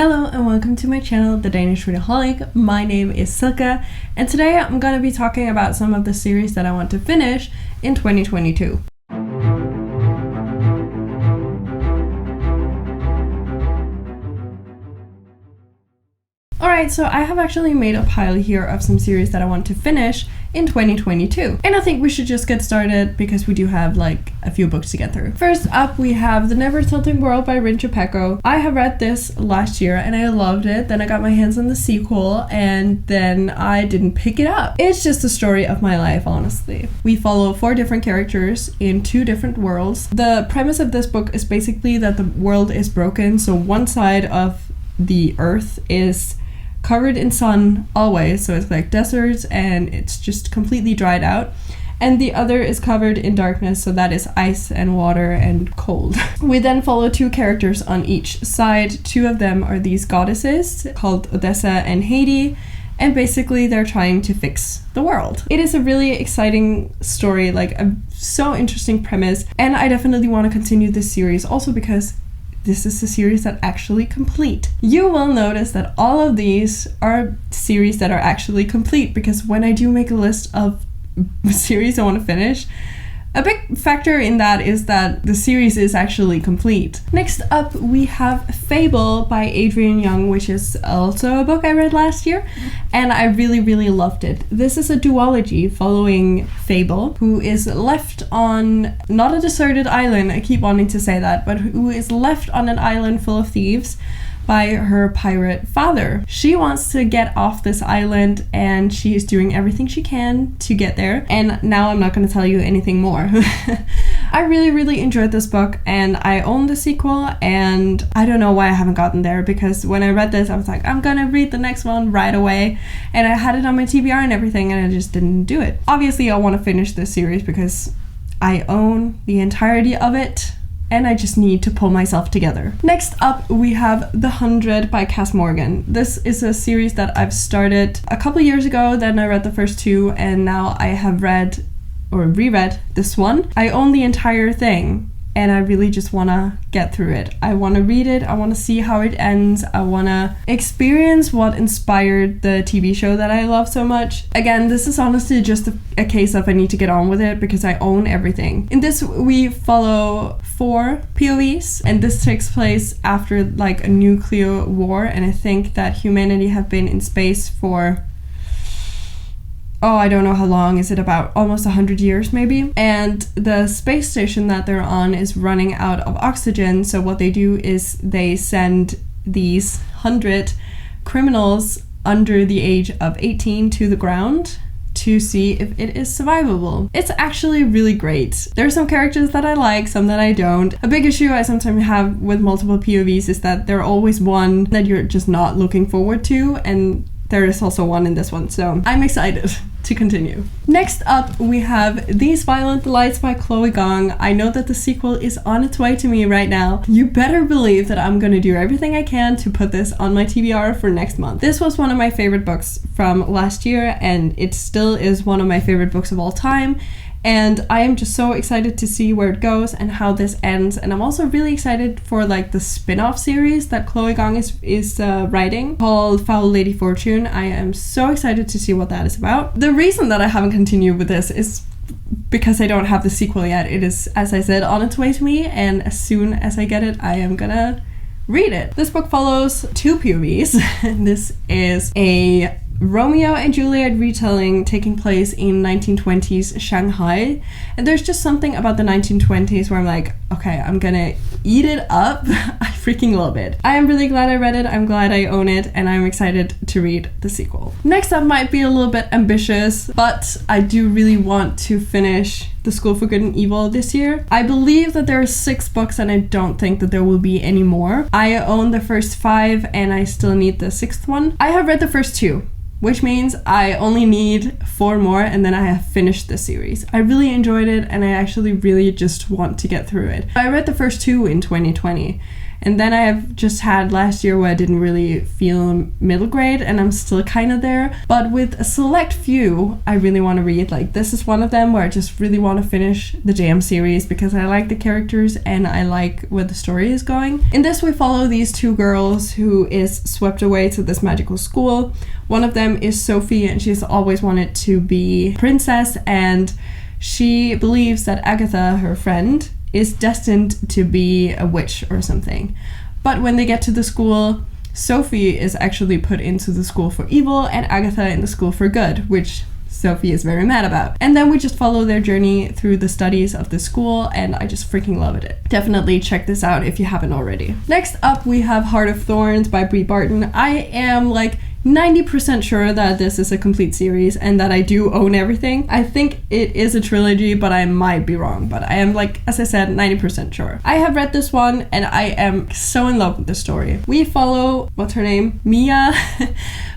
Hello and welcome to my channel, The Danish Readaholic. My name is Silke, and today I'm going to be talking about some of the series that I want to finish in 2022. Alright, so I have actually made a pile here of some series that I want to finish in 2022. And I think we should just get started because we do have like a few books to get through. First up, we have The Never Tilting World by Rin Chupeco. I have read this last year and I loved it. Then I got my hands on the sequel and then I didn't pick it up. It's just the story of my life, honestly. We follow 4 different characters in 2 different worlds. The premise of this book is basically that the world is broken. So one side of the earth is covered in sun always, so it's like deserts and it's just completely dried out, and the other is covered in darkness, so that is ice and water and cold. We then follow 2 characters on each side. 2 of them are these goddesses called Odessa and Haiti, and basically they're trying to fix the world. It is a really exciting story, like a so interesting premise, and I definitely want to continue this series also because this is a series that actually complete. You will notice that all of these are series that are actually complete, because when I do make a list of series I want to finish, a big factor in that is that the series is actually complete. Next up, we have Fable by Adrian Young, which is also a book I read last year, and I really loved it. This is a duology following Fable, who is left on, not a deserted island, I keep wanting to say that, but who is left on an island full of thieves by her pirate father. She wants to get off this island and she is doing everything she can to get there. And now I'm not going to tell you anything more. I really enjoyed this book and I own the sequel, and I don't know why I haven't gotten there, because when I read this I was like, I'm gonna read the next one right away, and I had it on my TBR and everything and I just didn't do it. Obviously I want to finish this series because I own the entirety of it, and I just need to pull myself together. Next up, we have The 100 by Cass Morgan. This is a series that I've started a couple years ago, then I read the first 2, and now I have read or reread this one. I own the entire thing, and I really just wanna get through it. I wanna read it, I wanna see how it ends, I wanna experience what inspired the TV show that I love so much. Again, this is honestly just a case of I need to get on with it because I own everything. In this, we follow 4 POVs, and this takes place after like a nuclear war, and I think that humanity have been in space for I don't know how long. Is it about almost 100 years maybe? And the space station that they're on is running out of oxygen, so what they do is they send these 100 criminals under the age of 18 to the ground to see if it is survivable. It's actually really great. There are some characters that I like, some that I don't. A big issue I sometimes have with multiple POVs is that there are always one that you're just not looking forward to, and there is also one in this one, so I'm excited to continue. Next up, we have These Violent Delights by Chloe Gong. I know that the sequel is on its way to me right now. You better believe that I'm gonna do everything I can to put this on my TBR for next month. This was one of my favorite books from last year, and it still is one of my favorite books of all time. And I am just so excited to see where it goes and how this ends. And I'm also really excited for like the spin-off series that Chloe Gong is writing called Foul Lady Fortune. I am so excited to see what that is about. The reason that I haven't continued with this is because I don't have the sequel yet. It is, as I said, on its way to me, and as soon as I get it, I am gonna read it. This book follows 2 POVs. This is a Romeo and Juliet retelling taking place in 1920s Shanghai, and there's just something about the 1920s where I'm like, okay, I'm gonna eat it up. I freaking love it. I am really glad I read it, I'm glad I own it, and I'm excited to read the sequel. Next up might be a little bit ambitious, but I do really want to finish The School for Good and Evil this year. I believe that there are 6 books, and I don't think that there will be any more. I own the first 5 and I still need the 6th one. I have read the first 2, which means I only need 4 more and then I have finished the series. I really enjoyed it and I actually really just want to get through it. I read the first 2 in 2020 And then I have just had last year where I didn't really feel middle grade, and I'm still kind of there. But with a select few, I really want to read. Like, this is one of them where I just really want to finish the Jam series because I like the characters and I like where the story is going. In this, we follow these two girls who is swept away to this magical school. One of them is Sophie, and she's always wanted to be princess, and she believes that Agatha, her friend, is destined to be a witch or something. But when they get to the school, Sophie is actually put into the school for evil and Agatha in the school for good, which Sophie is very mad about. And then we just follow their journey through the studies of the school, and I just freaking loved it. Definitely check this out if you haven't already. Next up, we have Heart of Thorns by Brie Barton. I am like 90% sure that this is a complete series and that I do own everything. I think it is a trilogy, but I might be wrong. But I am, like, as I said, 90% sure. I have read this one and I am so in love with the story. We follow, what's her name? Mia,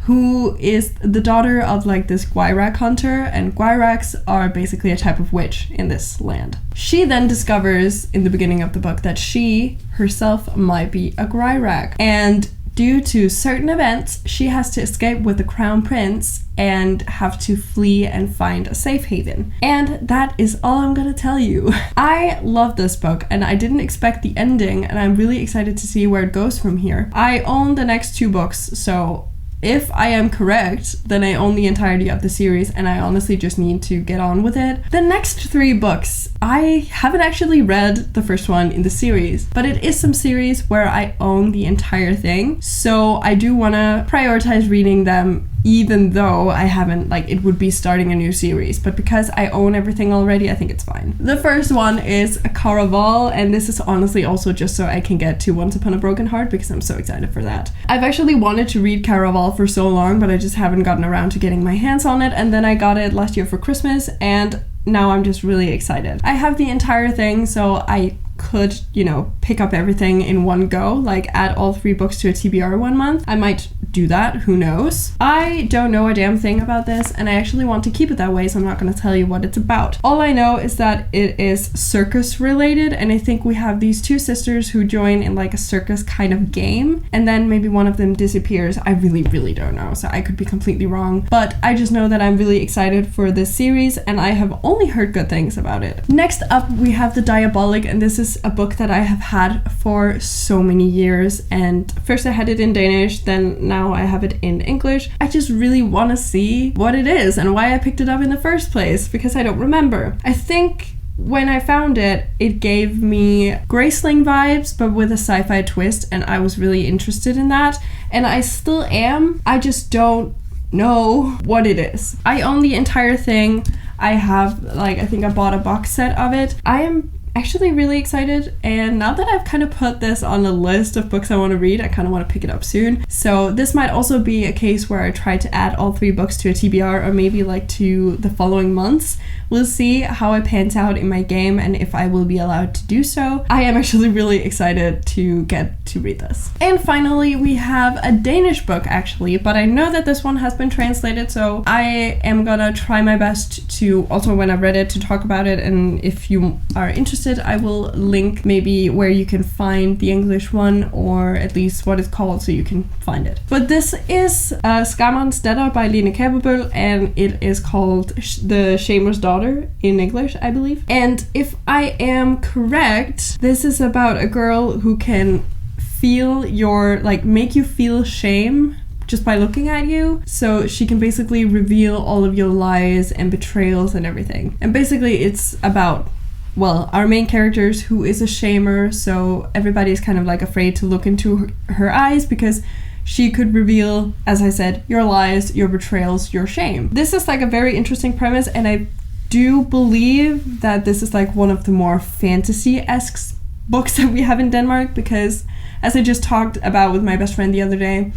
who is the daughter of like this Gwyrak hunter, and Gwyraks are basically a type of witch in this land. She then discovers in the beginning of the book that she herself might be a Gwyrak, and due to certain events, she has to escape with the crown prince and have to flee and find a safe haven. And that is all I'm gonna tell you. I love this book and I didn't expect the ending, and I'm really excited to see where it goes from here. I own the next two books, so if I am correct, then I own the entirety of the series and I honestly just need to get on with it. The next three books, I haven't actually read the first one in the series, but it is some series where I own the entire thing. So I do want to prioritize reading them, even though I haven't, like, it would be starting a new series. But because I own everything already, I think it's fine. The first one is Caraval, and this is honestly also just so I can get to Once Upon a Broken Heart because I'm so excited for that. I've actually wanted to read Caraval for so long, but I just haven't gotten around to getting my hands on it, and then I got it last year for Christmas, and now I'm just really excited. I have the entire thing, so I could, you know, pick up everything in one go, like add all three books to a TBR one month. I might do that, who knows. I don't know a damn thing about this, and I actually want to keep it that way, so I'm not going to tell you what it's about. All I know is that it is circus related, and I think we have these two sisters who join in like a circus kind of game, and then maybe one of them disappears. I really don't know, so I could be completely wrong, but I just know that I'm really excited for this series, and I have only heard good things about it. Next up, we have the Diabolic, and this is a book that I have had for so many years, and first I had it in Danish, then now I have it in English. I just really want to see what it is and why I picked it up in the first place, because I don't remember. I think when I found it, it gave me Graceling vibes, but with a sci-fi twist, and I was really interested in that, and I still am. I just don't know what it is. I own the entire thing. I have, like, I think I bought a box set of it. I am actually really excited, and now that I've kind of put this on a list of books I want to read, I kind of want to pick it up soon. So this might also be a case where I try to add all three books to a TBR, or maybe like to the following months. We'll see how it pans out in my game and if I will be allowed to do so. I am actually really excited to get to read this. And finally, we have a Danish book actually, but I know that this one has been translated, so I am gonna try my best to also, when I've read it, to talk about it, and if you are interested, I will link maybe where you can find the English one, or at least what it's called, so you can find it. But this is Skammerens Datter by Line Kæberbøl, and it is called The Shamer's Daughter in English, I believe. And if I am correct, this is about a girl who can feel your, like, make you feel shame just by looking at you. So she can basically reveal all of your lies and betrayals and everything. And basically it's about, well, our main characters, who is a shamer, so everybody is kind of like afraid to look into her eyes because she could reveal, as I said, your lies, your betrayals, your shame. This is like a very interesting premise, and I do believe that this is like one of the more fantasy-esque books that we have in Denmark, because as I just talked about with my best friend the other day,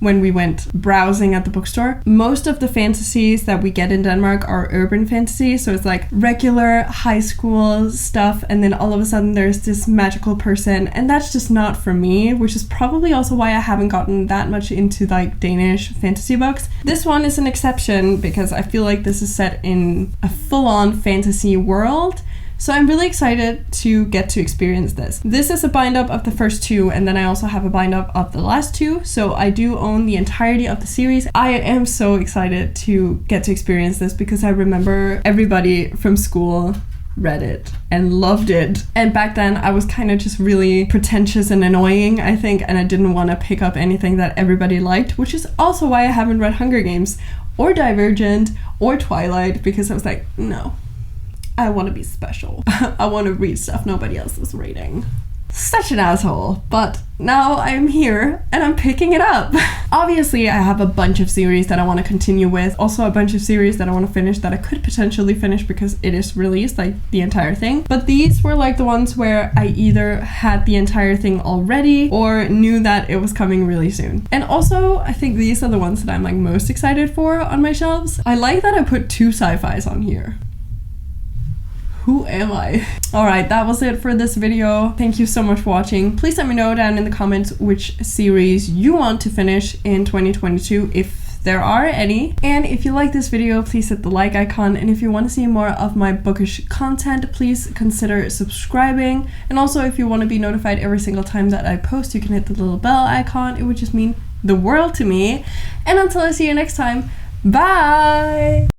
when we went browsing at the bookstore, most of the fantasies that we get in Denmark are urban fantasy, so it's like regular high school stuff, and then all of a sudden there's this magical person, and that's just not for me, which is probably also why I haven't gotten that much into like Danish fantasy books. This one is an exception because I feel like this is set in a full-on fantasy world, So I'm really excited to get to experience this. This is a bind up of the first 2, and then I also have a bind up of the last 2, so I do own the entirety of the series. I am so excited to get to experience this because I remember everybody from school read it and loved it, and back then I was kind of just really pretentious and annoying, I think, and I didn't want to pick up anything that everybody liked, which is also why I haven't read Hunger Games or Divergent or Twilight, because I was like, no, I want to be special. I want to read stuff nobody else is reading. Such an asshole, but now I'm here and I'm picking it up. Obviously, I have a bunch of series that I want to continue with, also a bunch of series that I want to finish that I could potentially finish because it is released, like the entire thing. But these were like the ones where I either had the entire thing already or knew that it was coming really soon. And also, I think these are the ones that I'm like most excited for on my shelves. I like that I put 2 sci-fis on here. Who am I? Alright, that was it for this video. Thank you so much for watching. Please let me know down in the comments which series you want to finish in 2022, if there are any. And if you like this video, please hit the like icon. And if you want to see more of my bookish content, please consider subscribing. And also, if you want to be notified every single time that I post, you can hit the little bell icon. It would just mean the world to me. And until I see you next time, bye!